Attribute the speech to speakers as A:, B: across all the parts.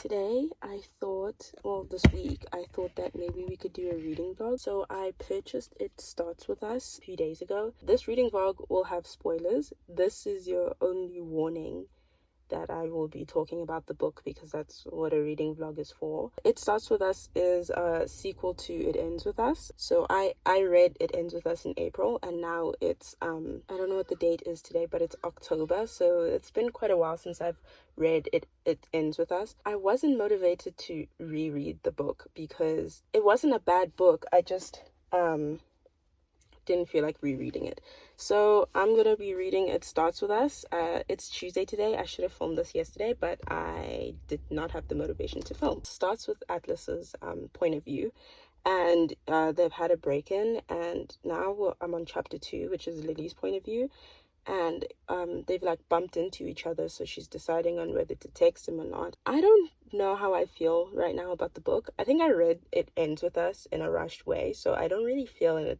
A: today I thought, well, this week, I thought that maybe we could do a reading vlog. So I purchased It Starts With Us a few days ago. This reading vlog will have spoilers. This is your only warning that I will be talking about the book, because that's what a reading vlog is for. It Starts With Us is a sequel to It Ends With Us. So I read It Ends With Us in April, and now it's I don't know what the date is today, but it's October. So it's been quite a while since I've read It Ends With Us. I wasn't motivated to reread the book because it wasn't a bad book. I just didn't feel like rereading it. So I'm gonna be reading It Starts With Us. It's Tuesday today. I should have filmed this yesterday, but I did not have the motivation to film. It starts with Atlas's point of view, and they've had a break-in, and now I'm on chapter 2, which is Lily's point of view, and they've like bumped into each other, so she's deciding on whether to text him or not. I don't know how I feel right now about the book. I think I read It Ends With Us in a rushed way, so I don't really feel it.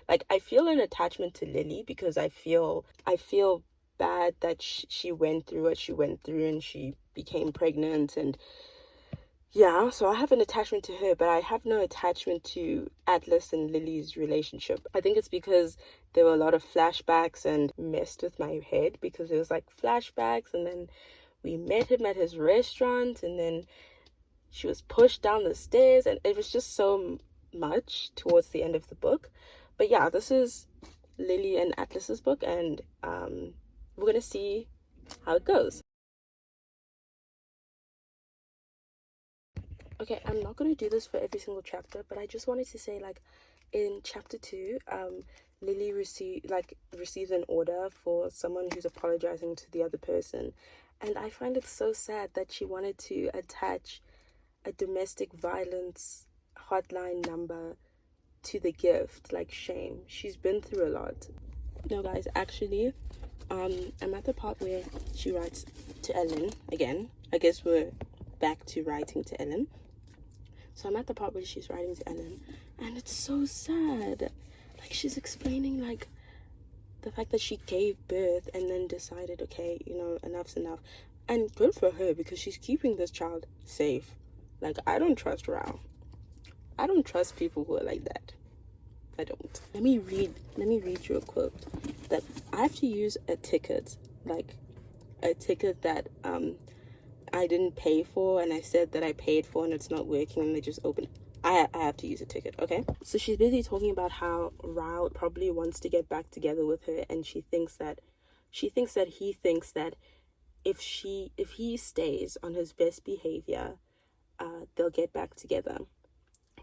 A: Like, I feel an attachment to Lily because I feel bad that she went through what she went through and she became pregnant, and yeah, so I have an attachment to her, but I have no attachment to Atlas and Lily's relationship. I think it's because there were a lot of flashbacks and messed with my head, because it was like flashbacks, and then we met him at his restaurant, and then she was pushed down the stairs, and it was just so much towards the end of the book. But yeah, this is Lily and Atlas's book, and we're gonna see how it goes. Okay, I'm not gonna do this for every single chapter, but I just wanted to say, like, in chapter 2, Lily receives an order for someone who's apologizing to the other person, and I find it so sad that she wanted to attach a domestic violence hotline number to the gift. Like, shame. She's been through a lot. No, guys, actually, I'm at the part where she writes to Ellen again. I guess we're back to writing to Ellen. So I'm at the part where she's writing to Ellen, and it's so sad. Like, she's explaining, like, the fact that she gave birth and then decided, okay, you know, enough's enough. And good for her, because she's keeping this child safe. Like, I don't trust Rao. I don't trust people who are like that. I don't. Let me read you a quote. That I have to use a ticket, like a ticket that I didn't pay for, and I said that I paid for, and it's not working, and they just open it. I have to use a ticket, okay? So she's busy talking about how Rao probably wants to get back together with her, and he thinks that if he stays on his best behavior, they'll get back together,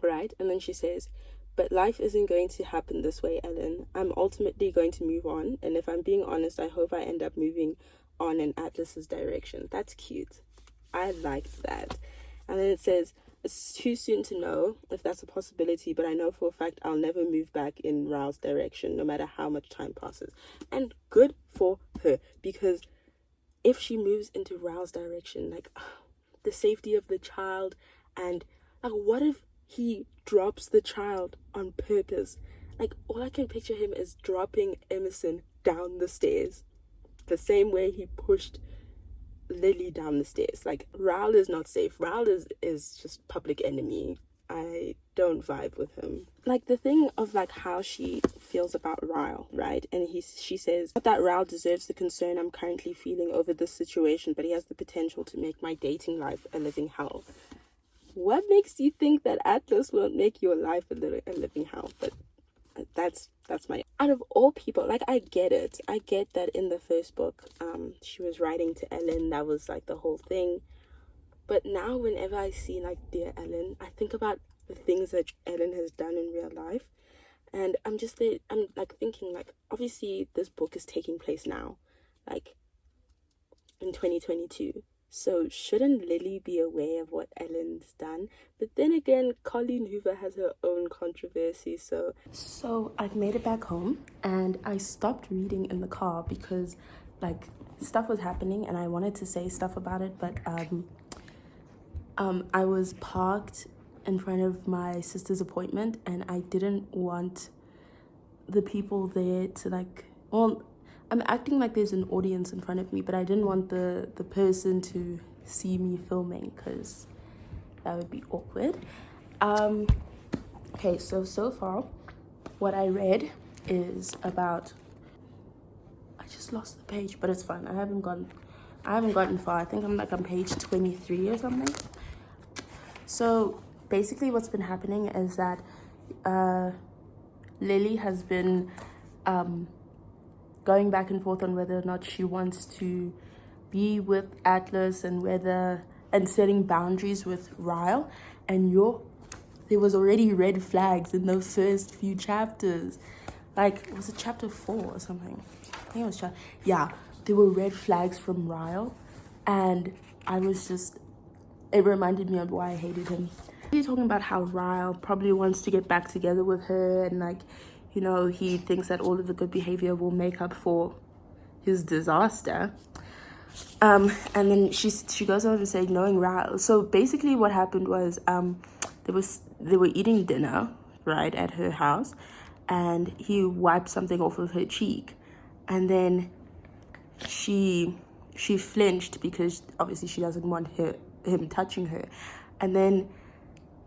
A: right? And then she says, but life isn't going to happen this way, Ellen. I'm ultimately going to move on, and if I'm being honest, I hope I end up moving on in Atlas's direction. That's cute. I liked that. And then it says, it's too soon to know if that's a possibility, but I know for a fact I'll never move back in Rao's direction, no matter how much time passes. And good for her, because if she moves into Rao's direction, like, the safety of the child, and like, what if he drops the child on purpose? Like, all I can picture him is dropping Emerson down the stairs, the same way he pushed Lily down the stairs. Like, Raoul is not safe. Raoul is just public enemy. I don't vibe with him. Like, the thing of, like, how she feels about Raoul, right? And she says, not that Raoul deserves the concern I'm currently feeling over this situation, but he has the potential to make my dating life a living hell. What makes you think that Atlas won't make your life a living hell? But that's my, out of all people, like, I get it. I get that in the first book, she was writing to Ellen. That was like the whole thing. But now whenever I see, like, Dear Ellen, I think about the things that Ellen has done in real life. And I'm like thinking, like, obviously this book is taking place now, like, in 2022. So shouldn't Lily be aware of what Ellen's done? But then again, Colleen Hoover has her own controversy. So I've made it back home, and I stopped reading in the car because, like, stuff was happening and I wanted to say stuff about it, but I was parked in front of my sister's appointment, and I didn't want the people there to, like, well, I'm acting like there's an audience in front of me, but I didn't want the person to see me filming, because That would be awkward. Okay, so far, what I read is about... I just lost the page, but it's fine. I haven't gotten far. I think I'm like on page 23 or something. So basically what's been happening is that Lily has been going back and forth on whether or not she wants to be with Atlas and setting boundaries with Ryle. And there was already red flags in those first few chapters. Like, was it chapter 4 or something? I think it was yeah, there were red flags from Ryle, and it reminded me of why I hated him. He's talking about how Ryle probably wants to get back together with her, and like, you know, he thinks that all of the good behavior will make up for his disaster. And then she goes on to say, knowing Ryle. So basically what happened was they were eating dinner, right, at her house, and he wiped something off of her cheek, and then she flinched because obviously she doesn't want him touching her. And then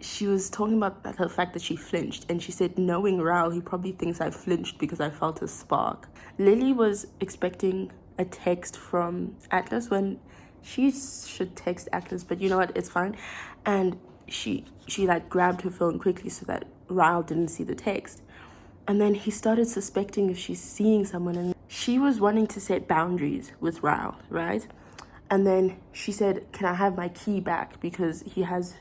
A: she was talking about the fact that she flinched, and she said, knowing Ryle, he probably thinks I flinched because I felt a spark. Lily was expecting a text from Atlas when she should text Atlas, but you know what, it's fine. And she like grabbed her phone quickly so that Ryle didn't see the text. And then he started suspecting if she's seeing someone, and she was wanting to set boundaries with Ryle, right? And then she said, can I have my key back, because he has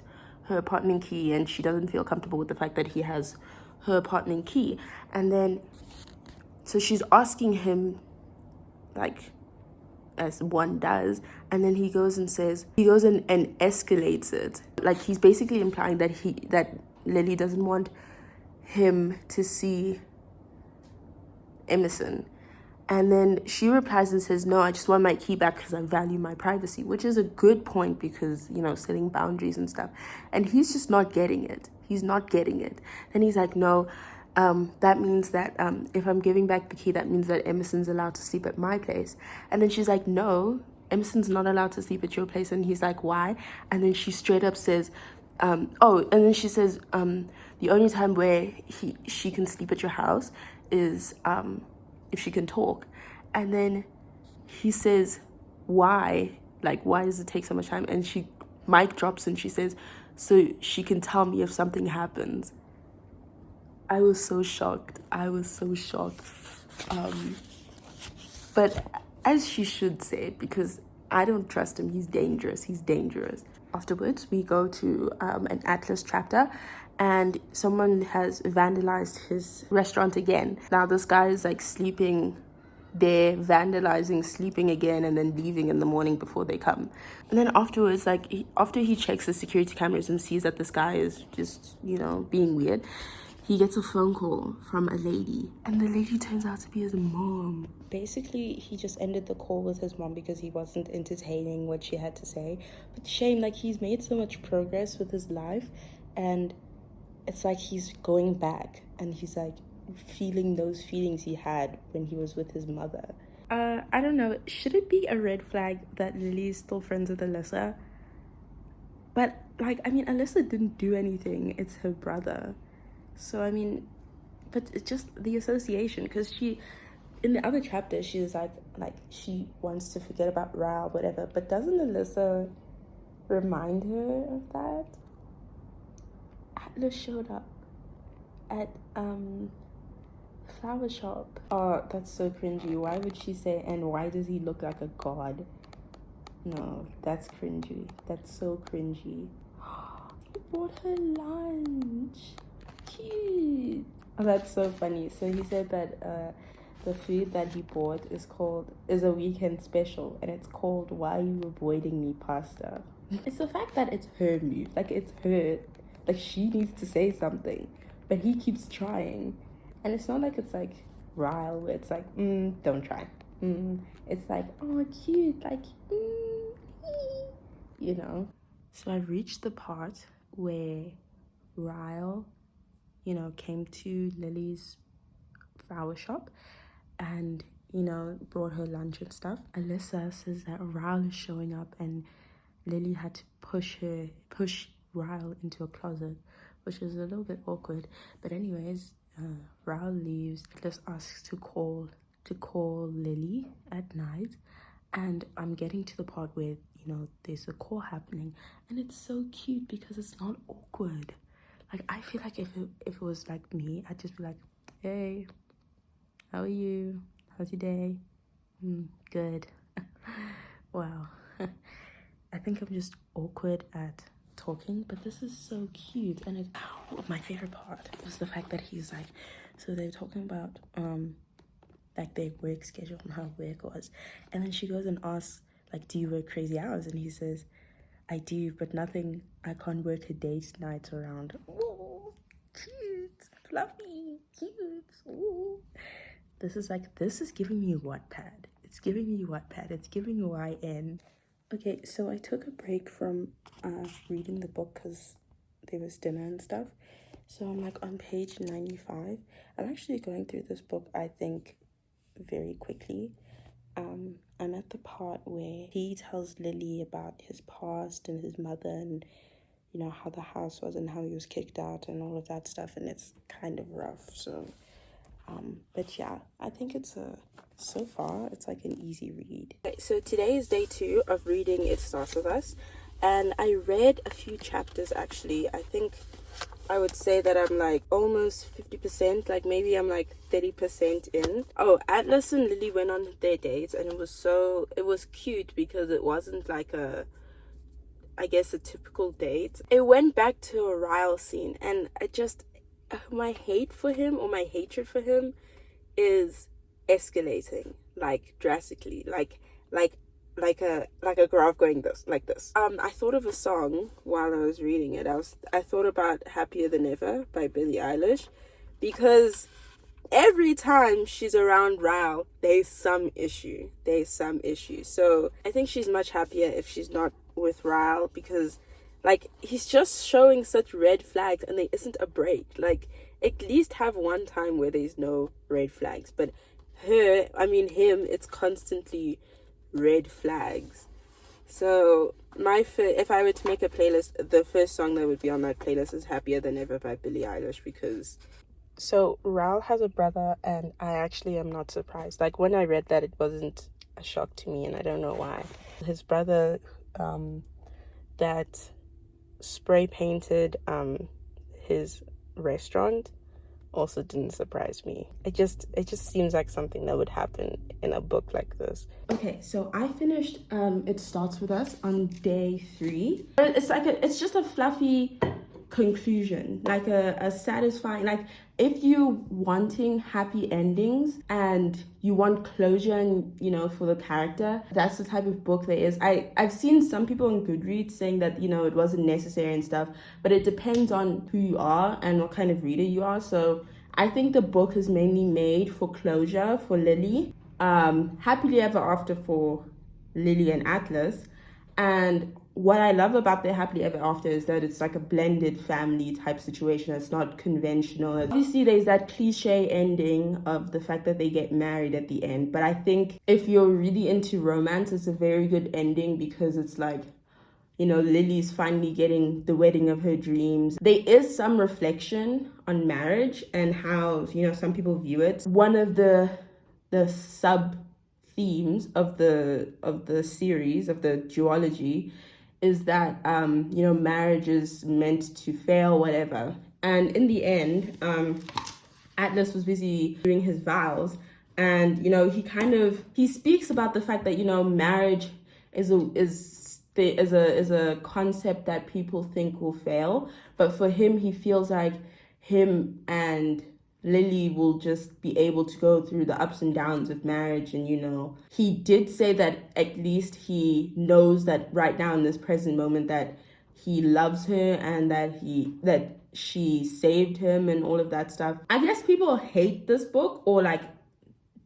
A: her apartment key and she doesn't feel comfortable with the fact that he has her apartment key. And then so she's asking him, like, as one does, and then he goes and escalates it. Like, he's basically implying that Lily doesn't want him to see Emerson. And then she replies and says, no, I just want my key back because I value my privacy, which is a good point because, you know, setting boundaries and stuff. And he's just not getting it. He's not getting it. And he's like, no, that means that if I'm giving back the key, that means that Emerson's allowed to sleep at my place. And then she's like, no, Emerson's not allowed to sleep at your place. And he's like, why? And then she straight up says, and then she says, the only time where she can sleep at your house is if she can talk. And then he says, why? Like, why does it take so much time? And mic drops and she says, so she can tell me if something happens. I was so shocked. But as she should say, because I don't trust him. He's dangerous. Afterwards, we go to an Atlas chapter, and someone has vandalized his restaurant again. Now this guy is like sleeping there, vandalizing, sleeping again, and then leaving in the morning before they come. And then afterwards, like after he checks the security cameras and sees that this guy is just, you know, being weird, he gets a phone call from a lady, and the lady turns out to be his mom. Basically, he just ended the call with his mom because he wasn't entertaining what she had to say. But shame, like, he's made so much progress with his life, and it's like he's going back, and he's like feeling those feelings he had when he was with his mother. I don't know, should it be a red flag that Lily is still friends with Alyssa? But, like, I mean, Alyssa didn't do anything. It's her brother. So, I mean, but it's just the association, because in the other chapter, she was like she wants to forget about Ryle, whatever. But doesn't Alyssa remind her of that? Atlas showed up at flower shop. Oh, that's so cringy. Why would she say, and why does he look like a god? No, that's cringy. That's so cringy. He bought her lunch. Cute. Oh, that's so funny. So he said that the food that he bought is a weekend special, and it's called Why Are You Avoiding Me Pasta. It's the fact that it's her move. Like, it's her. Like, she needs to say something, but he keeps trying. And it's not like it's like Ryle, where it's like, don't try. It's like, oh, cute, like, you know. So I've reached the part where Ryle, you know, came to Lily's flower shop and, you know, brought her lunch and stuff. Alyssa says that Ryle is showing up and Lily had to push Ryle into a closet, which is a little bit awkward. But anyways, Ryle leaves. Atlas asks to call Lily at night, and I'm getting to the part where there's a call happening, and it's so cute because it's not awkward. Like, I feel like if it was like me, I'd just be like, hey, how are you? How's your day? Good. Wow. I think I'm just awkward at talking, but this is so cute. And my favorite part was the fact that he's like, so they're talking about like their work schedule and how work was, and then she goes and asks, like, do you work crazy hours? And he says, I do, but nothing, I can't work a date night around. Oh, cute, fluffy, cute. Ooh. This is giving me Wattpad. It's giving me Wattpad. It's giving YN. Okay, so I took a break from reading the book because there was dinner and stuff. So I'm like on page 95. I'm actually going through this book, I think, very quickly. I'm at the part where he tells Lily about his past and his mother and, how the house was and how he was kicked out and all of that stuff. And it's kind of rough. So, but yeah, I think so far, it's like an easy read. Okay, so today is day 2 of reading It Starts With Us. And I read a few chapters, actually. I think I would say that I'm like almost 50%, like maybe I'm like 30% in. Oh, Atlas and Lily went on their dates, and it was cute because it wasn't like a typical date. It went back to a Ryle scene, and my hate for him, or my hatred for him, is escalating like drastically, like a graph going like this. I thought of a song while I was reading it. I thought about Happier Than Ever by Billie Eilish, because every time she's around Ryle, there's some issue. So I think she's much happier if she's not with Ryle, because like he's just showing such red flags and there isn't a break. Like, at least have one time where there's no red flags. But him, it's constantly red flags. So if I were to make a playlist, the first song that would be on that playlist is Happier Than Ever by Billie Eilish, because Ryle has a brother, and I actually am not surprised. Like, when I read that, it wasn't a shock to me, and I don't know why. His brother that spray painted his restaurant also didn't surprise me. It just seems like something that would happen in a book like this. Okay, so I finished It Starts With Us on day 3. It's just a fluffy conclusion, like a satisfying, like if you wanting happy endings and you want closure and for the character, that's the type of book there is. I've seen some people on Goodreads saying that it wasn't necessary and stuff, but it depends on who you are and what kind of reader you are. So I think the book is mainly made for closure for Lily, happily ever after for Lily and Atlas. And what I love about their happily ever after is that it's like a blended family type situation. It's not conventional. Obviously, there's that cliche ending of the fact that they get married at the end. But I think if you're really into romance, it's a very good ending, because it's like, Lily's finally getting the wedding of her dreams. There is some reflection on marriage and how, some people view it. One of the sub themes of the series, of the duology, is that marriage is meant to fail, whatever. And in the end, Atlas was busy doing his vows, and he speaks about the fact that marriage is a concept that people think will fail, but for him, he feels like him and Lily will just be able to go through the ups and downs of marriage. And he did say that at least he knows that right now in this present moment that he loves her and that she saved him and all of that stuff. I guess people hate this book or like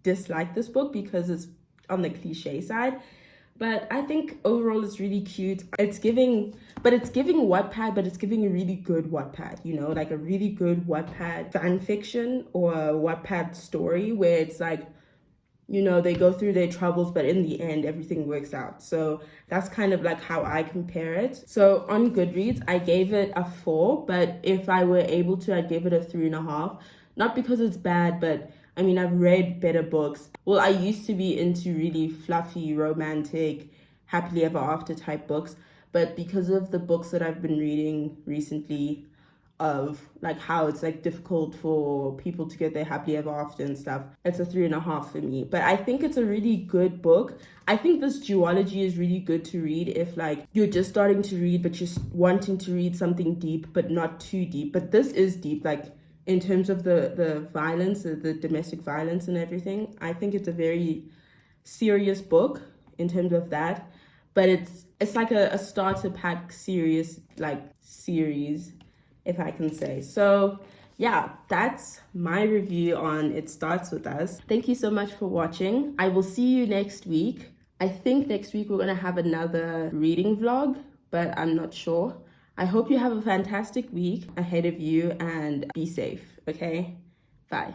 A: dislike this book because it's on the cliche side. But I think overall it's really cute. It's giving Wattpad, but it's giving a really good Wattpad, like a really good Wattpad fan fiction or a Wattpad story where it's like you know, they go through their troubles, but in the end, everything works out. So that's kind of like how I compare it. So on Goodreads, I gave it a 4, but if I were able to, I'd give it a 3.5. Not because it's bad, but I mean, I've read better books. Well, I used to be into really fluffy, romantic, happily ever after type books, but because of the books that I've been reading recently, of like how it's like difficult for people to get their happily ever after and stuff, it's a 3.5 for me. But I think it's a really good book. I think this duology is really good to read if like you're just starting to read but you're wanting to read something deep but not too deep. But this is deep, like in terms of the violence, the domestic violence and everything. I think it's a very serious book in terms of that, but it's like a starter pack series, like series, if I can say. So yeah, that's my review on It Starts With Us. Thank you so much for watching. I will see you next week. I think next week we're gonna have another reading vlog, but I'm not sure. I hope you have a fantastic week ahead of you and be safe, okay? Bye.